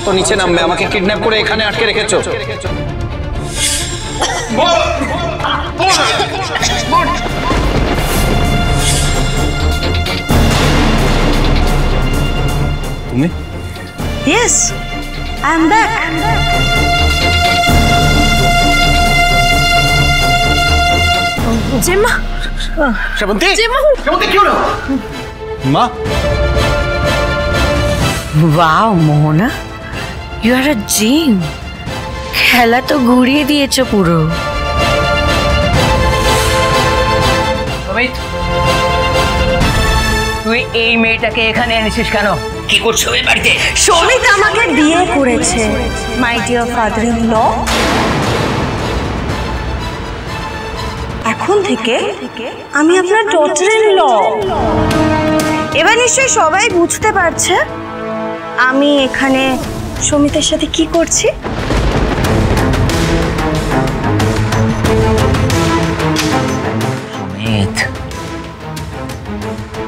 তো নিচে নামবে, আমাকে কিডন্যাপ করে এখানে আটকে রেখেছো। তুমি? Yes, I am back. জেম্মা, Srabanti, জেম্মা, Srabanti কি হলো? মা, wow Mohana, you are a gem. খেলা তো ঘুরিয়ে দিয়েছো পুরো। তুই এই মেয়েটাকে এখানে এনেছিস কেন? কি করছো এই বাড়িতে? সমিত আমাকে বিয়ে করেছে, my dear father in law. এখন থেকে আমি আপনার ডটার ইন ল। এবার নিশ্চয়ই সবাই বুঝতে পারছে আমি এখানে সমিতের সাথে কি করছি। সমিত,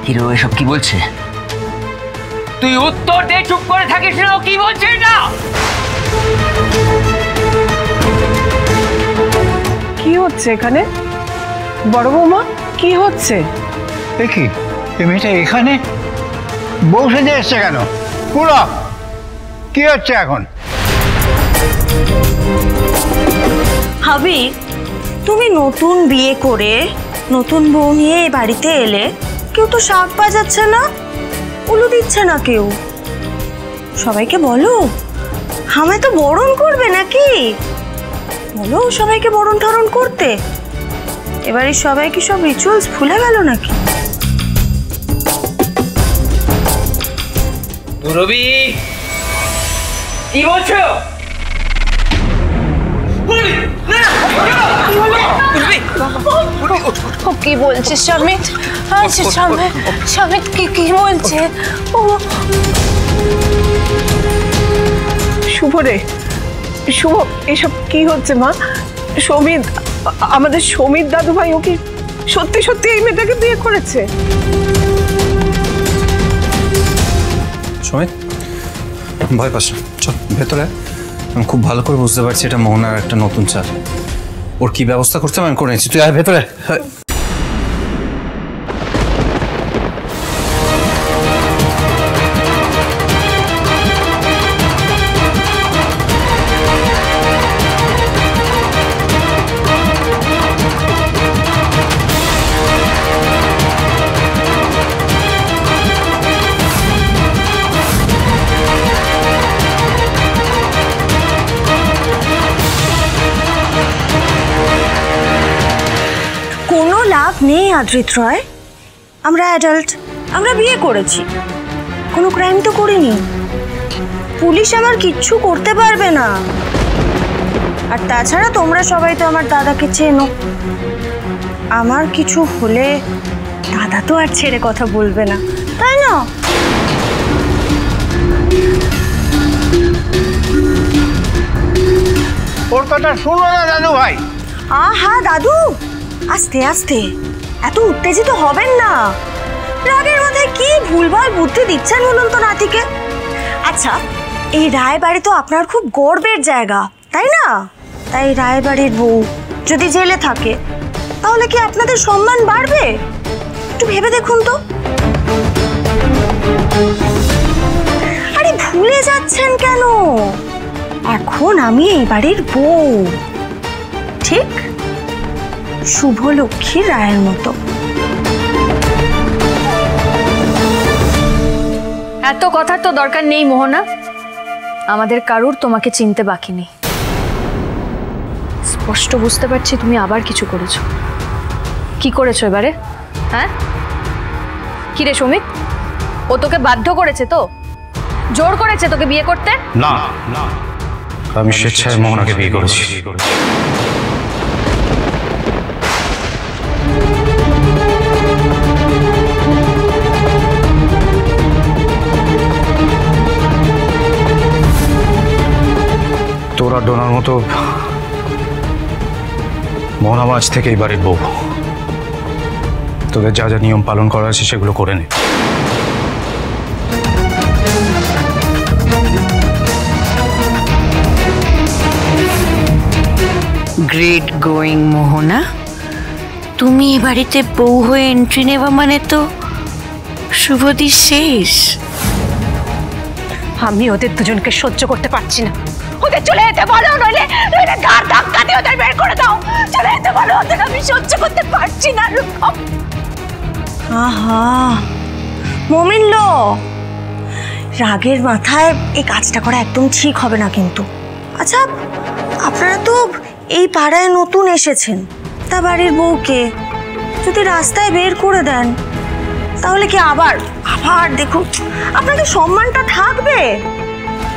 হিরো এসব কি বলছে? তুই উত্তর দে, চুপ করে থাকিস না। কি বলছে এটা? কি হচ্ছে এখানে? বড় বৌমা, কি হচ্ছে? দেখি এই মেয়েটা এখানে বসে যে এসছে কেন? পুরো কি হচ্ছে এখন? হাবি, তুমি নতুন বিয়ে করে নতুন বউ নিয়ে এই বাড়িতে এলে, কেউ তো শাক বাজাচ্ছে না, উলু দিচ্ছে না কেউ। সবাইকে বলো আমায় তো বরণ করবে নাকি, বলো সবাইকে বরণ ঠরণ করতে। এবারে সবাই কি সব রিচুয়ালস ভুলে গেল নাকি? রবি, কি বলছো? কি বলছিস সমিত? সমিত কি বলছে? শুভ রে, শুভ, এসব কি হচ্ছে মা? সমিত, আমাদের সমিত দাদু ভাই ওকে সত্যি সত্যি এই মেয়েটাকে বিয়ে করেছে? সমিত ভয় পাস না, চল ভেতরে। আমি খুব ভালো করে বুঝতে পারছি এটা মোহনার একটা নতুন চাল। ওর কি ব্যবস্থা করতে আমি করে নিচ্ছি, তুই আয় ভেতরে। নেই আদ্রিত রয়, আমরা অ্যাডাল্ট, আমরা বিয়ে করেছি, কোনো ক্রাইম তো করিনি। পুলিশ আমার কিচ্ছু করতে পারবে না। আর তাছাড়া তোমরা সবাই তো আমার দাদাকে চেনো, আমার কিছু হলে দাদা তো আর ছেড়ে কথা বলবে না, তাই না? ওর কথা শুনো না দাদু ভাই। আহা দাদু, আস্তে আস্তে, এত উত্তেজিত হবেন না। রাগের মাথায় কি ভুলভাল বুদ্ধি দিচ্ছেন বলুন তো নাতিকে। আচ্ছা, এই রায়বাড়ি তো আপনার খুব গর্বের জায়গা, তাই না? তাই রায়বাড়ির বউ যদি জেলে থাকে তাহলে কি আপনাদের সম্মান বাড়বে? একটু ভেবে দেখুন তো। আরে ভুলে যাচ্ছেন কেন? এখন আমি এই বাড়ির বউ, ঠিক শুভলক্ষ্মী রায়ের মতো। এত কথার তো দরকার নেই মোহনা, আমাদের কারুর তোমাকে চিনতে বাকি নেই। স্পষ্ট বুঝতে পারছি তুমি আবার কিছু করেছো। কি করেছো এবারে? হ্যাঁ, কি রে সমিত, ও তোকে বাধ্য করেছে তো? জোর করেছে তোকে বিয়ে করতে? না, আমি স্বেচ্ছায় মোহনাকে বিয়ে করেছি। তোরা ডোনার মতো মোহনা আজ থেকে এই বাড়ির বউ। তোদের যা যা নিয়ম পালন করা আছে সেগুলো করে নে। গ্রেট গোয়িং মোহনা। তুমি এ বাড়িতে বউ হয়ে এন্ট্রি নেওয়া মানে তো শুভদিন শেষ। আমি ওদের দুজনকে সহ্য করতে পারছি না। ওদের চলে যেতে বলো, নইলে নইলে গার ধাক্কা দিয়ে ওদের বের করে দাও। চলে যেতে বলো ওদের, আমি সহ্য করতে পারছি না। আহা মমিন লো, রাগের মাথায় এই কাজটা করা একদম ঠিক হবে না কিন্তু। আচ্ছা আপনারা তো এই পাড়ায় নতুন এসেছেন, তা বাড়ির বউকে যদি রাস্তায় বের করে দেন তাহলে কি আবার আবার দেখুন আপনাদের সম্মানটা থাকবে?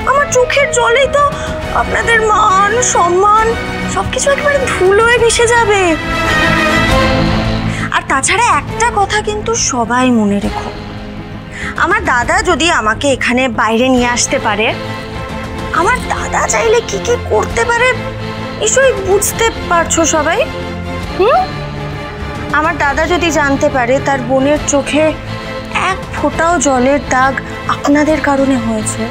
আমার চোখের জলেই তো আপনাদের মান সম্মান সবকিছু একেবারে ধুলোয় মিশে যাবে। আর তাছাড়া একটা কথা কিন্তু সবাই মনে রেখো, আমার দাদা যদি আমাকে এখানে বাইরে নিয়ে আসতে পারে, আমার দাদা চাইলে কি কি করতে পারে নিশ্চয়ই বুঝতে পারছো সবাই। আমার দাদা যদি জানতে পারে তার বোনের চোখে এক ফোঁটাও জলের দাগ আপনাদের কারণে হয়েছে,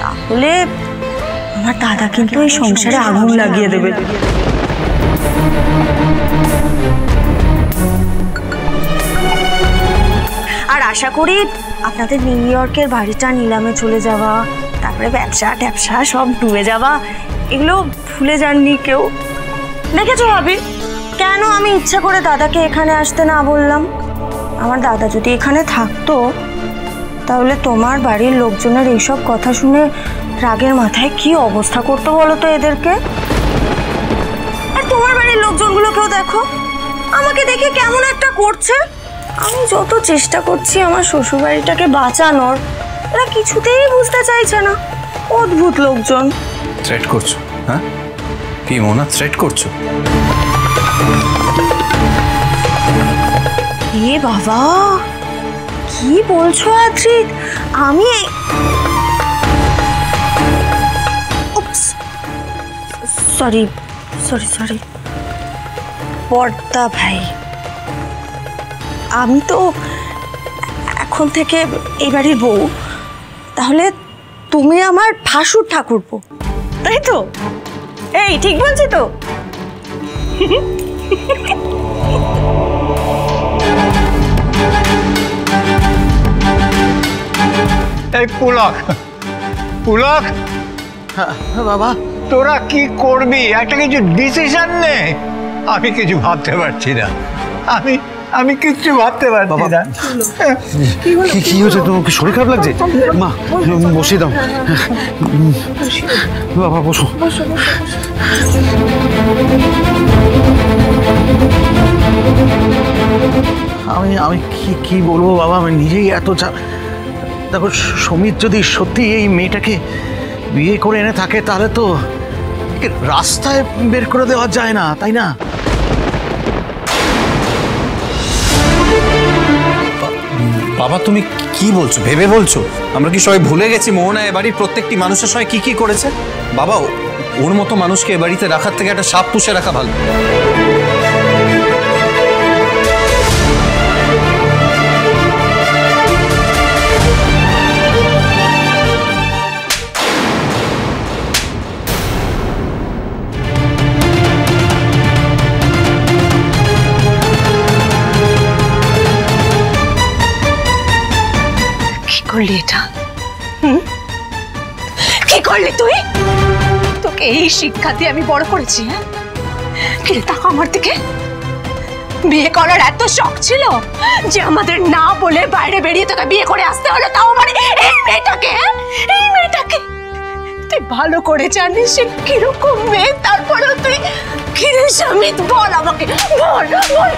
তাহলে আমার দাদা কিন্তু এই সংসারে আগুন লাগিয়ে দেবে। আর আশা করি আপনাদের নিউ ইয়র্কের বাড়িটা নিলামে চলে যাওয়া, তারপরে ব্যবসা ট্যাবসা সব ডুবে যাওয়া, এগুলো ভুলে যাননি কেউ। দেখেছো ভাবি, কেন আমি ইচ্ছা করে দাদাকে এখানে আসতে না বললাম? আমার দাদা যদি এখানে থাকতো তাহলে তোমার বাড়ির লোকজনের এইসব কথা শুনে রাগের মাথায় কি অবস্থা করতো বলো তো এদেরকে। আর তোমার বাড়ির লোকজনগুলোকেও দেখো, আমাকে দেখে কেমন একটা করছে। আমি যত চেষ্টা করছি আমার শ্বশুরবাড়িটাকে বাঁচানোর, এরা কিছুতেই বুঝতে চাইছে না। অদ্ভুত লোকজন। থ্রেট করছো? হ্যাঁ কি মোহনা, থ্রেট করছো? এ বাবা, কি বলছো আদ্রিত? আমি সরি সরি সরি পর্দা ভাই, আমি তো এখন থেকে এই বাড়ির বউ, তাহলে তুমি আমার ভাসুর ঠাকুরপো, তাই তো? এই ঠিক বলছি তো? এই পুলক, পুলক বাবা, তোরা কি করবি? একটা কিছু ডিসিশন নে। আমি কিছু ভাবতে পারছি না, আমি কিচ্ছু ভাবতে পারছি না। কি হয়েছে? তোমার কি শরীর খারাপ লাগছে? মা বসিয়ে দাও। বাবা বসো। আমি কি বলবো বাবা, আমি নিজেই এত দেখো, সমিত যদি সত্যি এই মেয়েটাকে বিয়ে করে এনে থাকে তাহলে তো রাস্তায় বের করে দেওয়া যায় না, তাই না? বাবা তুমি কি বলছো, ভেবে বলছো? আমরা কি সবাই ভুলে গেছি মোহনা এ বাড়ির প্রত্যেকটি মানুষের সঙ্গে কি কি করেছে? বাবা ওর মতো মানুষকে এ বাড়িতে রাখার থেকে একটা সাপ পুষে রাখা ভালো। করলি এটা? কি করলি তুই? তোকে এই শিক্ষা দিয়ে আমি বড় করেছি। হ্যাঁ কিরে, তাকা আমার দিকে। বিয়ে করার এত শখ ছিল যে আমাদের না বলে বাইরে বেরিয়ে তোকে বিয়ে করে আসতে হলো, তাও আমার এই মেয়েটাকে, এই মেয়েটাকে তুই ভালো করে জানিস সে কিরকম মেয়ে। তারপরেও তুই কিরে সমিত, বল আমাকে, বল বল।